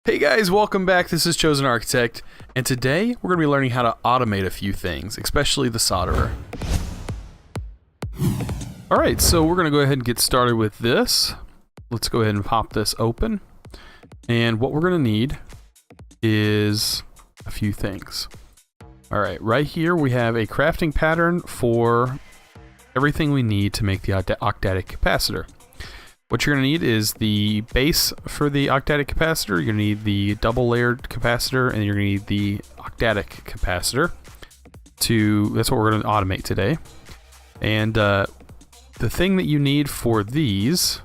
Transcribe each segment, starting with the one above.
Hey guys, welcome back. This is ChosenArchitect, and today we're going to be learning how to automate a few things, especially the solderer. Alright, so we're going to go ahead and get started with this. Let's go ahead and pop this open. And what we're going to need is a few things. Alright, right here we have a crafting pattern for everything we need to make the octet capacitor. What you're going to need is the base for the octet capacitor, you're going to need the double layered capacitor, and you're going to need the octet capacitor. That's what we're going to automate today. And the thing that you need for these,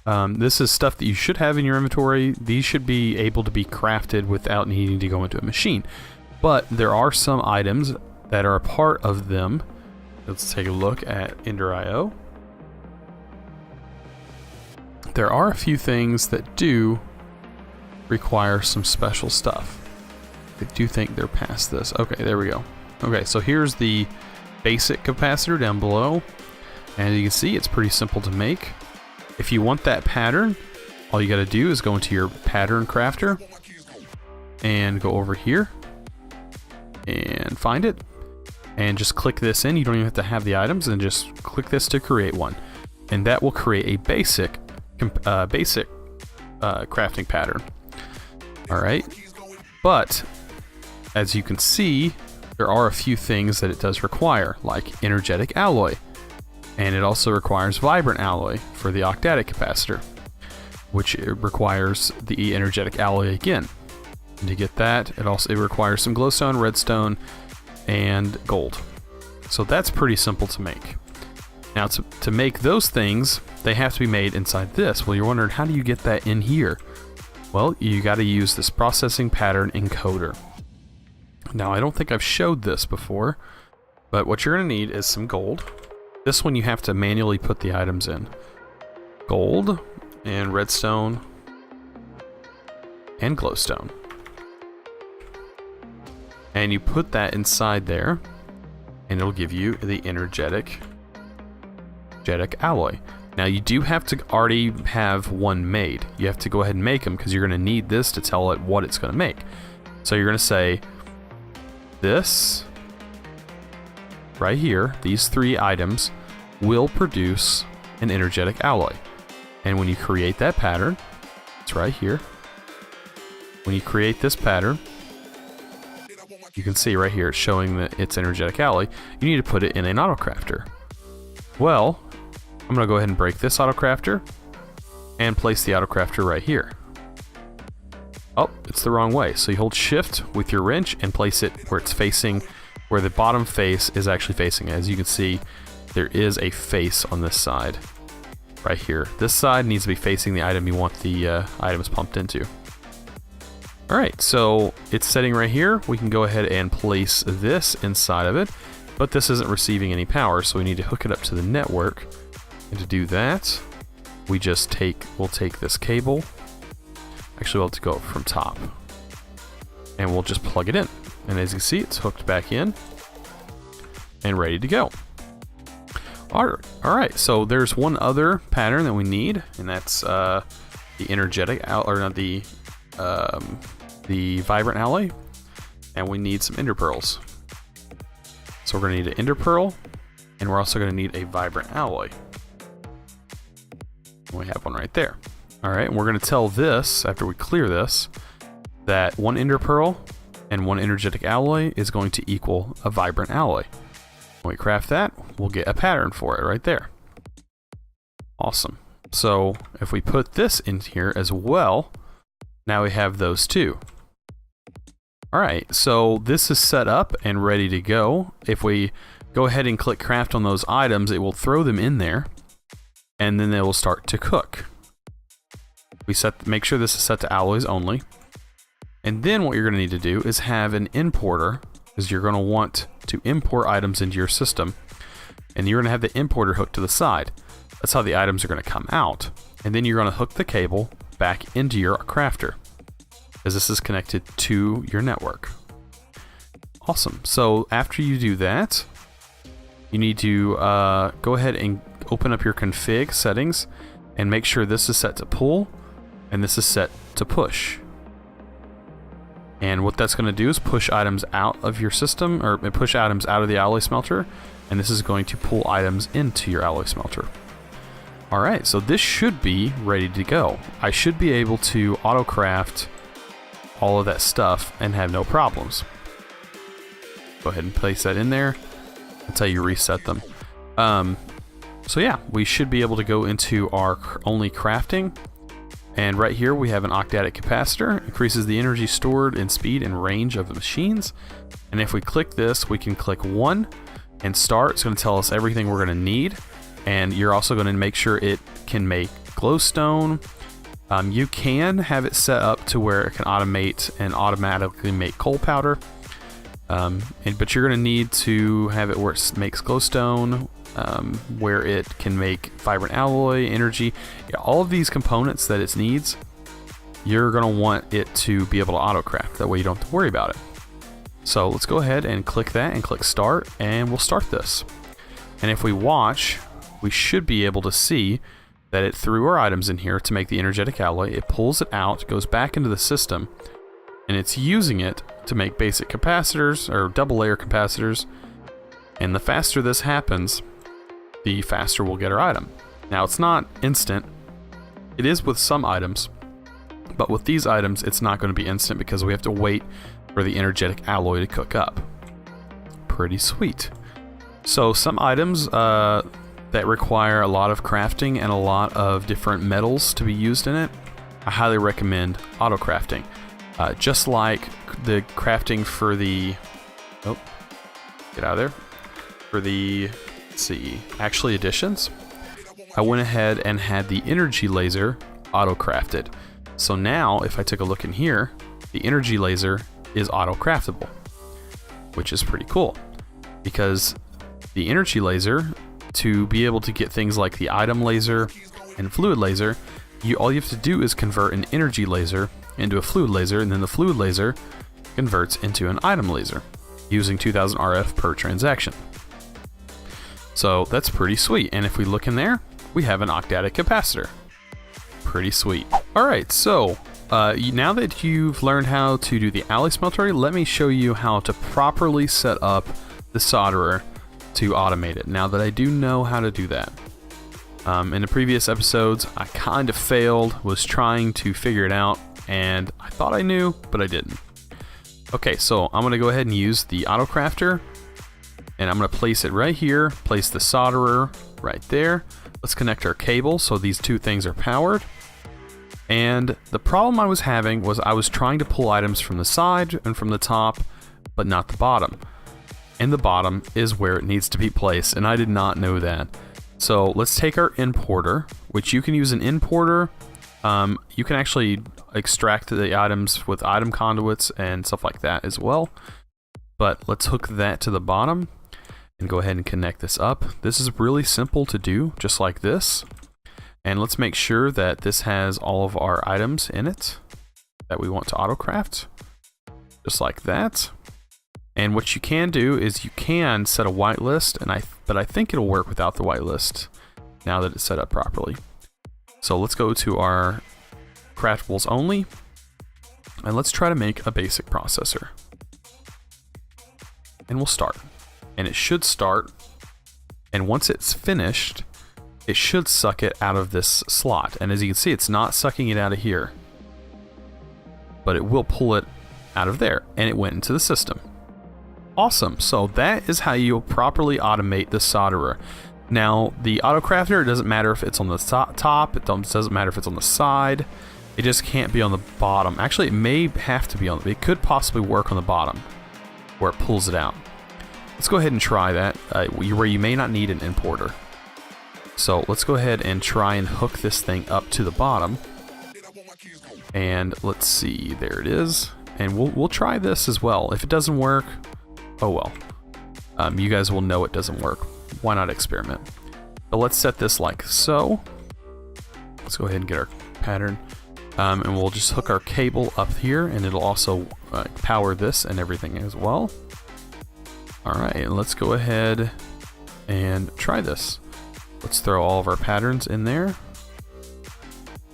this is stuff that you should have in your inventory. These should be able to be crafted without needing to go into a machine. But there are some items that are a part of them. Let's take a look at Enderio. There are a few things that do require some special stuff. I do think they're past this. Okay, there we go. Okay, so here's the basic capacitor down below. And you can see it's pretty simple to make. If you want that pattern, all you gotta do is go into your pattern crafter and go over here and find it. And just click this in. You don't even have to have the items, and just click this to create one. And that will create a basic crafting pattern. Alright, but as you can see, there are a few things that it does require, like energetic alloy, and it also requires vibrant alloy for the octet capacitor, which it requires the energetic alloy again. And to get that, it requires some glowstone, redstone, and gold. So that's pretty simple to make. Now, to make those things, they have to be made inside this. Well, you're wondering, how do you get that in here? Well, you got to use this processing pattern encoder. Now, I don't think I've showed this before, but what you're going to need is some gold. This one you have to manually put the items in. Gold and redstone and glowstone. And you put that inside there, and it'll give you the energetic alloy. Now, you do have to already have one made. You have to go ahead and make them, because you're going to need this to tell it what it's going to make. So you're going to say, this right here, these three items will produce an energetic alloy. And when you create that pattern, it's right here. When you create this pattern, you can see right here it's showing that it's energetic alloy. You need to put it in an auto crafter. Well, I'm going to go ahead and break this auto crafter and place the auto crafter right here. Oh, it's the wrong way. So you hold shift with your wrench and place it where it's facing, where the bottom face is actually facing. As you can see, there is a face on this side right here. This side needs to be facing the item you want the items pumped into. Alright, so it's setting right here. We can go ahead and place this inside of it, but this isn't receiving any power, so we need to hook it up to the network. And to do that, we'll take this cable. Actually, we'll have to go from top. And we'll just plug it in. And as you can see, it's hooked back in and ready to go. Alright, so there's one other pattern that we need, and that's the energetic, or not the vibrant alloy. And we need some ender pearls. So we're going to need an ender pearl, and we're also going to need a vibrant alloy. We have one right there. Alright, and we're going to tell this, after we clear this, that one ender pearl and one energetic alloy is going to equal a vibrant alloy. When we craft that, we'll get a pattern for it right there. Awesome. So if we put this in here as well, now we have those two. Alright, so this is set up and ready to go. If we go ahead and click craft on those items, it will throw them in there, and then they will start to cook. Make sure this is set to alloys only. And then what you're going to need to do is have an importer, because you're going to want to import items into your system. And you're going to have the importer hooked to the side. That's how the items are going to come out. And then you're going to hook the cable back into your crafter, as this is connected to your network. Awesome. So after you do that, you need to go ahead and open up your config settings and make sure this is set to pull and this is set to push. And what that's going to do is push items out of your system, or push items out of the alloy smelter, and this is going to pull items into your alloy smelter. Alright, so this should be ready to go. I should be able to auto-craft all of that stuff and have no problems. Go ahead and place that in there until you reset them. So yeah, we should be able to go into our only crafting. And right here we have an Octet Capacitor. Increases the energy stored in speed and range of the machines. And if we click this, we can click 1 and start. It's going to tell us everything we're going to need. And you're also going to make sure it can make glowstone. You can have it set up to where it can automate and automatically make coal powder. But you're going to need to have it where it makes glowstone, where it can make vibrant alloy, energy. Yeah, all of these components that it needs, you're going to want it to be able to auto-craft. That way you don't have to worry about it. So let's go ahead and click that and click start, and we'll start this. And if we watch, we should be able to see that it threw our items in here to make the energetic alloy. It pulls it out, goes back into the system, and it's using it to make basic capacitors, or double layer capacitors. And the faster this happens, the faster we'll get our item. Now, it's not instant. It is with some items, but with these items, it's not going to be instant because we have to wait for the energetic alloy to cook up. Pretty sweet. So some items that require a lot of crafting and a lot of different metals to be used in it, I highly recommend auto crafting. Just like the crafting for the, oh, get out of there, for the, let's see, actually additions, I went ahead and had the energy laser auto crafted. So now if I took a look in here, the energy laser is auto craftable, which is pretty cool, because the energy laser, to be able to get things like the item laser and fluid laser, all you have to do is convert an energy laser into a fluid laser, and then the fluid laser converts into an item laser using 2000 RF per transaction. So that's pretty sweet. And if we look in there, we have an Octet Capacitor. Pretty sweet. Alright, so now that you've learned how to do the alloy smeltery, let me show you how to properly set up the solderer to automate it, now that I do know how to do that. In the previous episodes, I kind of failed, was trying to figure it out, and I thought I knew, but I didn't. Okay, so I'm going to go ahead and use the auto crafter, and I'm going to place it right here, place the solderer right there. Let's connect our cable so these two things are powered. And the problem I was having was I was trying to pull items from the side and from the top, but not the bottom. And the bottom is where it needs to be placed, and I did not know that. So let's take our importer, which you can use an importer. You can actually extract the items with item conduits and stuff like that as well. But let's hook that to the bottom and go ahead and connect this up. This is really simple to do, just like this. And let's make sure that this has all of our items in it that we want to auto-craft, just like that. And what you can do is you can set a whitelist, but I think it'll work without the whitelist now that it's set up properly. So let's go to our craftables only, and let's try to make a basic processor. And we'll start. And it should start, and once it's finished, it should suck it out of this slot. And as you can see, it's not sucking it out of here, but it will pull it out of there, and it went into the system. Awesome, so that is how you properly automate the solderer. Now, the auto crafter, it doesn't matter if it's on the top, it doesn't matter if it's on the side, it just can't be on the bottom. Actually, it may have to be on, it could possibly work on the bottom, where it pulls it out. Let's go ahead and try that, where you may not need an importer. So let's go ahead and try and hook this thing up to the bottom. And let's see, there it is. And we'll try this as well. If it doesn't work, oh well. You guys will know it doesn't work. Why not experiment? But let's set this like so. Let's go ahead and get our pattern. And we'll just hook our cable up here, and it'll also power this and everything as well. Alright, let's go ahead and try this. Let's throw all of our patterns in there.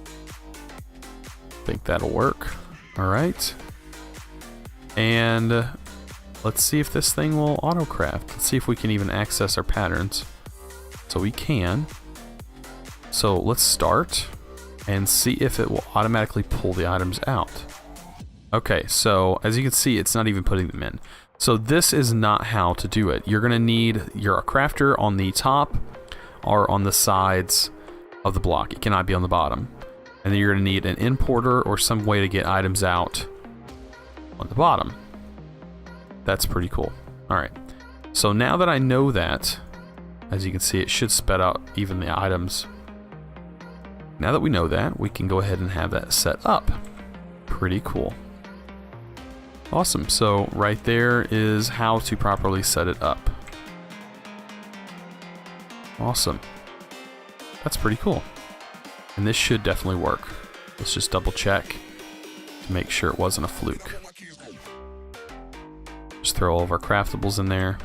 I think that'll work. Alright. And let's see if this thing will auto-craft. Let's see if we can even access our patterns. So we can. So let's start and see if it will automatically pull the items out. Okay, so as you can see, it's not even putting them in. So this is not how to do it. You're gonna need your crafter on the top or on the sides of the block. It cannot be on the bottom. And then you're gonna need an importer or some way to get items out on the bottom. That's pretty cool. All right, so now that I know that, as you can see, it should spit out even the items. Now that we know that, we can go ahead and have that set up. Pretty cool. Awesome, so right there is how to properly set it up. Awesome. That's pretty cool. And this should definitely work. Let's just double check to make sure it wasn't a fluke. Just throw all of our craftables in there.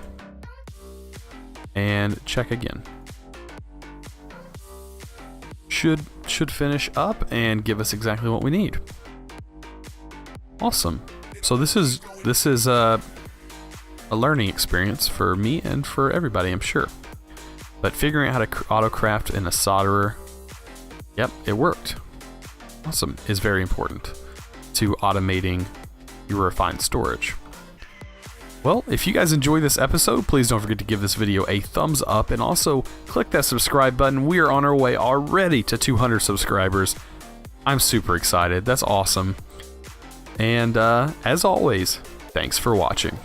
And check again. Should finish up and give us exactly what we need. Awesome. So this is a learning experience for me and for everybody, I'm sure. But figuring out how to auto craft in a solderer, yep, it worked. Awesome, is very important to automating your refined storage. Well, if you guys enjoyed this episode, please don't forget to give this video a thumbs up and also click that subscribe button. We are on our way already to 200 subscribers. I'm super excited. That's awesome. And as always, thanks for watching.